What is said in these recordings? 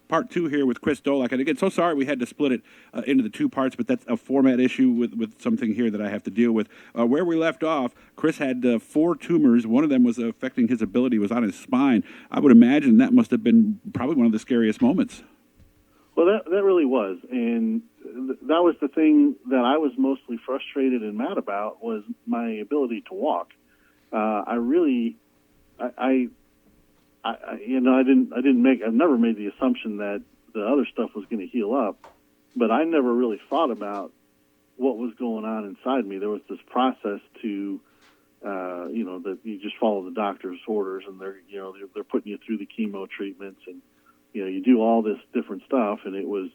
part two here with Chris Dolack. And again, so sorry we had to split it into the two parts, but that's a format issue with something here that I have to deal with. Where we left off, Chris had 4 tumors. One of them was affecting his ability, was on his spine. I would imagine that must have been probably one of the scariest moments. Well, that really was, and that was the thing that I was mostly frustrated and mad about, was my ability to walk. I've never made the assumption that the other stuff was going to heal up, but I never really thought about what was going on inside me. There was this process to, that you just follow the doctor's orders, and they're putting you through the chemo treatments, and you do all this different stuff, and it was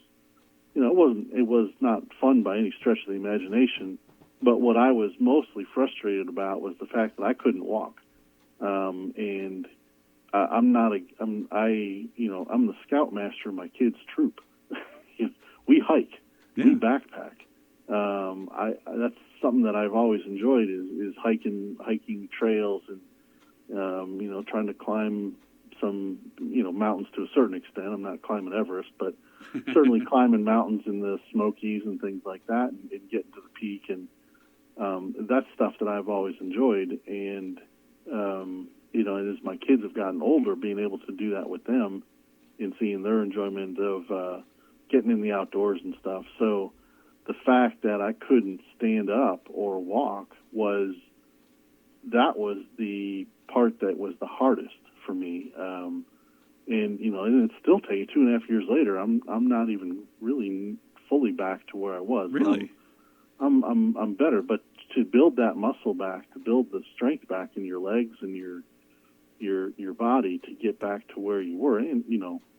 not fun by any stretch of the imagination. But what I was mostly frustrated about was the fact that I couldn't walk, and I'm the scoutmaster of my kids' troop. We hike, we backpack. That's something that I've always enjoyed is hiking trails and trying to climb some mountains to a certain extent. I'm not climbing Everest, but certainly climbing mountains in the Smokies and things like that, and getting to the peak, and that's stuff that I've always enjoyed. And and as my kids have gotten older, being able to do that with them and seeing their enjoyment of getting in the outdoors and stuff. So the fact that I couldn't stand up or walk was the part that was the hardest for me. And it's still taking 2.5 years later. I'm not even really fully back to where I was. Really? I'm better, but to build that muscle back, to build the strength back in your legs and your body to get back to where you were. And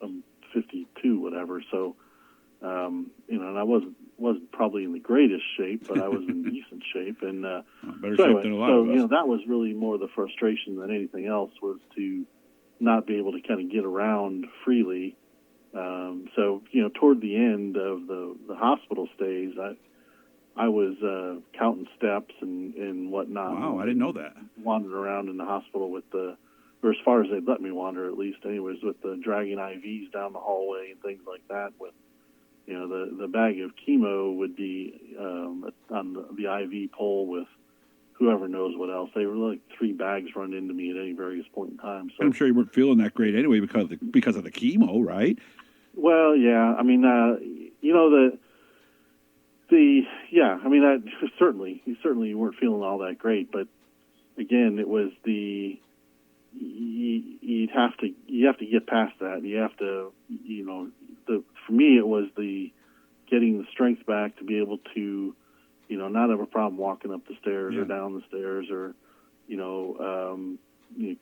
I'm 52, whatever. So and I wasn't probably in the greatest shape, but I was in decent shape. And better shape than a lot of us. That was really more the frustration than anything else, was to not be able to kind of get around freely. Toward the end of the hospital stays, I was counting steps and whatnot. Wow, I didn't know that. Wandering around in the hospital or as far as they'd let me wander, at least, anyways, with the dragging IVs down the hallway and things like that. With the bag of chemo would be on the IV pole with whoever knows what else. They were like 3 bags run into me at any various point in time. So I'm sure you weren't feeling that great anyway because of the chemo, right? Well, yeah. I mean, you certainly weren't feeling all that great. But again, it was you have to get past that. You have to, for me, it was the getting the strength back to be able to, not have a problem walking up the stairs or down the stairs, or,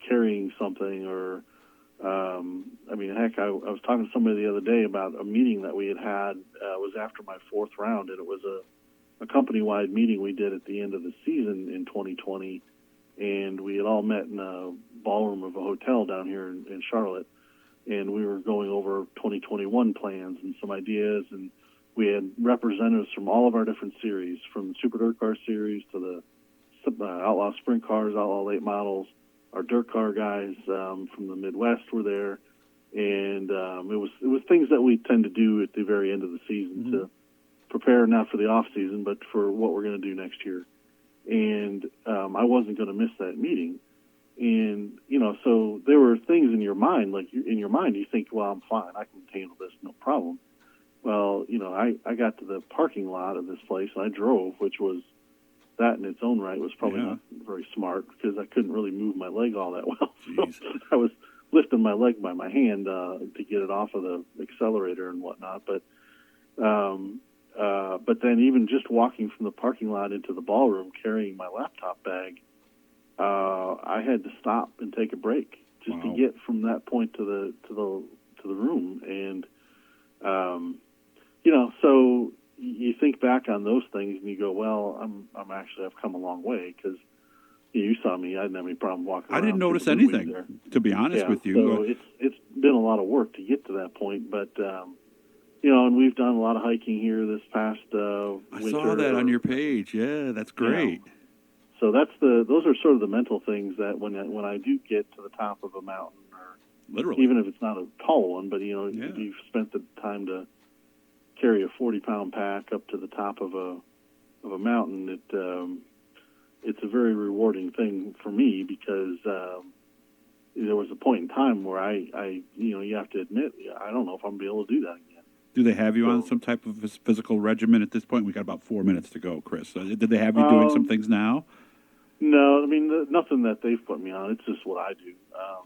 carrying something, or, I was talking to somebody the other day about a meeting that we had. It was after my 4th round, and it was a company-wide meeting we did at the end of the season in 2020, and we had all met in a ballroom of a hotel down here in Charlotte, and we were going over 2021 plans and some ideas, and we had representatives from all of our different series, from the Super Dirt Car Series to the Outlaw Sprint Cars, Outlaw Late Models. Our dirt car guys from the Midwest were there, and it was things that we tend to do at the very end of the season to prepare, not for the off season, but for what we're going to do next year. And I wasn't going to miss that meeting. And so there were things in your mind, you think, well, I'm fine, I can handle this, no problem. Well, I got to the parking lot of this place, and I drove, which was, that in its own right was probably not very smart, because I couldn't really move my leg all that well. So I was lifting my leg by my hand to get it off of the accelerator and whatnot. But then even just walking from the parking lot into the ballroom carrying my laptop bag, I had to stop and take a break just to get from that point to the room. And so you think back on those things and you go, well, I've come a long way, because you saw me. I didn't have any problem walking around. I didn't notice anything, to be honest with you. So it's been a lot of work to get to that point, but and we've done a lot of hiking here this past winter. I saw that on your page. Yeah, that's great. So those are sort of the mental things that when I do get to the top of a mountain, or Literally. even if it's not a tall one, but Yeah. if you've spent the time to carry a 40-pound pack up to the top of a mountain, it's a very rewarding thing for me because there was a point in time where I you have to admit, I don't know if I'm gonna be able to do that again. Do they have you on some type of physical regimen at this point? We got about 4 minutes to go, Chris. Did they have you doing some things now? No, I mean nothing that they've put me on. It's just what I do.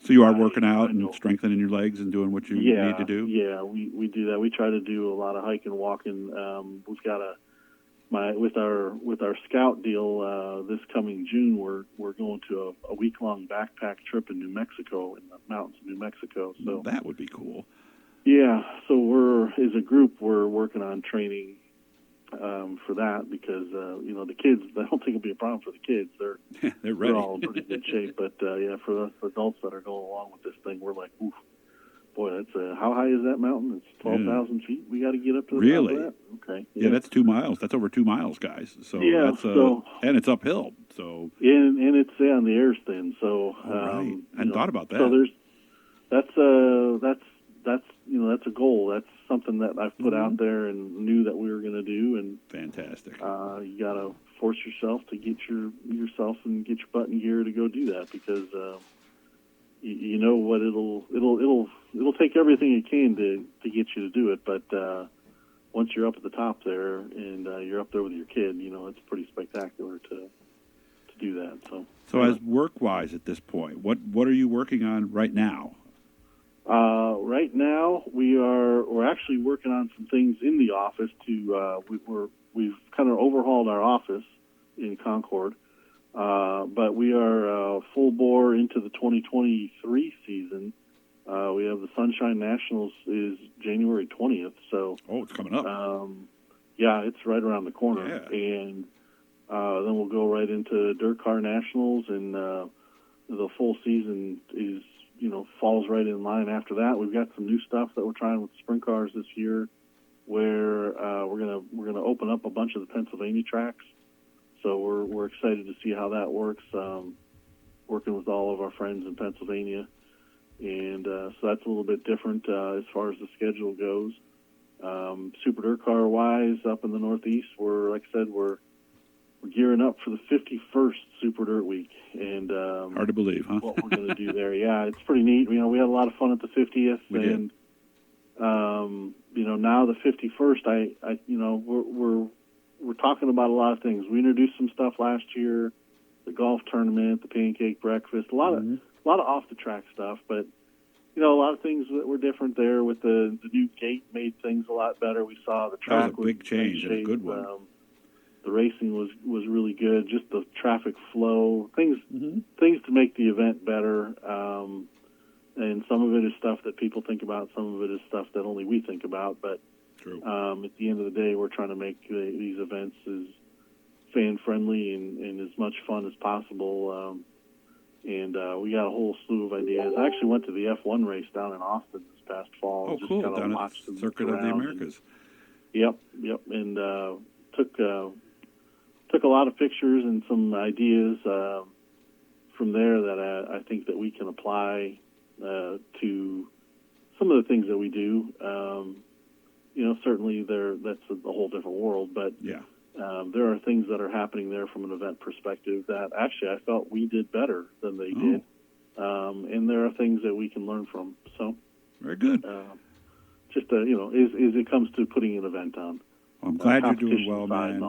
So you are working out and strengthening your legs and doing what you need to do? Yeah, we do that. We try to do a lot of hiking, walking. We've got with our scout deal this coming June. We're going to a week-long backpack trip in New Mexico, in the mountains of New Mexico. So that would be cool. Yeah, so as a group, we're working on training for that because the kids. I don't think it'll be a problem for the kids. They're ready. They're all in pretty good shape. But for us adults that are going along with this thing, we're like, oof, boy, that's how high is that mountain? It's 12,000 feet. We got to get up to the top of that. Okay. Yeah, that's 2 miles. That's over 2 miles, guys. So yeah, that's and it's uphill. So and it's on the air's thin. So right. I hadn't thought about that. So that's a goal. That's something that I've put out there and knew that we were going to do. And fantastic. You got to force yourself to get yourself and get your butt in gear to go do that because you know what it'll take everything it can to get you to do it. But once you're up at the top there and you're up there with your kid, it's pretty spectacular to do that. So as work-wise at this point, what are you working on right now? Right now, we're actually working on some things in the office. We've kind of overhauled our office in Concord, but we are full bore into the 2023 season. We have the Sunshine Nationals is January 20th, so it's coming up. Yeah, it's right around the corner, and then we'll go right into Dirt Car Nationals, and the full season is. Falls right in line after that. We've got some new stuff that we're trying with sprint cars this year, where we're gonna open up a bunch of the Pennsylvania tracks. So we're excited to see how that works. Working with all of our friends in Pennsylvania, and so that's a little bit different as far as the schedule goes. Super Dirt Car wise, up in the Northeast, like I said, we're gearing up for the 51st Super Dirt Week, and hard to believe, huh? What we're going to do there, yeah, it's pretty neat. We had a lot of fun at the 50th, and now the 51st. We're talking about a lot of things. We introduced some stuff last year, the golf tournament, the pancake breakfast, a lot of off the track stuff, but a lot of things that were different there. With the new gate, made things a lot better. We saw the track that was a big change and a good one. The racing was really good. Just the traffic flow, things to make the event better. And some of it is stuff that people think about. Some of it is stuff that only we think about. But true. At the end of the day, we're trying to make these events as fan friendly and as much fun as possible. And we got a whole slew of ideas. I actually went to the F1 race down in Austin this past fall. Oh, just cool! Kind of down watched at the Circuit of the Americas. Yep. And took a lot of pictures and some ideas from there that I think that we can apply to some of the things that we do. Certainly that's a whole different world, but there are things that are happening there from an event perspective that actually I felt we did better than they did, and there are things that we can learn from. So very good. Just as it comes to putting an event on. I'm glad you're doing well, man.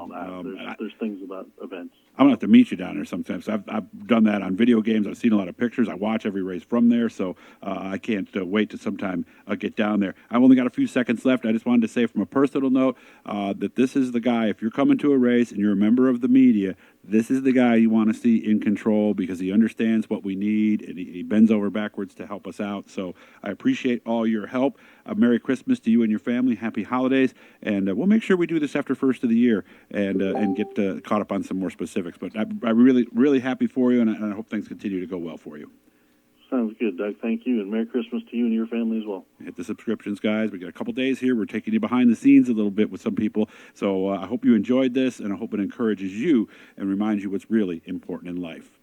There's things about events. I'm going to have to meet you down there sometimes. I've done that on video games. I've seen a lot of pictures. I watch every race from there, so I can't wait to sometime get down there. I've only got a few seconds left. I just wanted to say from a personal note that this is the guy, if you're coming to a race and you're a member of the media, this is the guy you want to see in control because he understands what we need and he bends over backwards to help us out. So I appreciate all your help. Merry Christmas to you and your family. Happy holidays. And we'll make sure we do this after first of the year and get caught up on some more specifics. But I'm really, really happy for you, and I hope things continue to go well for you. Sounds good, Doug. Thank you, and Merry Christmas to you and your family as well. Hit the subscriptions, guys. We got a couple days here. We're taking you behind the scenes a little bit with some people. So I hope you enjoyed this, and I hope it encourages you and reminds you what's really important in life.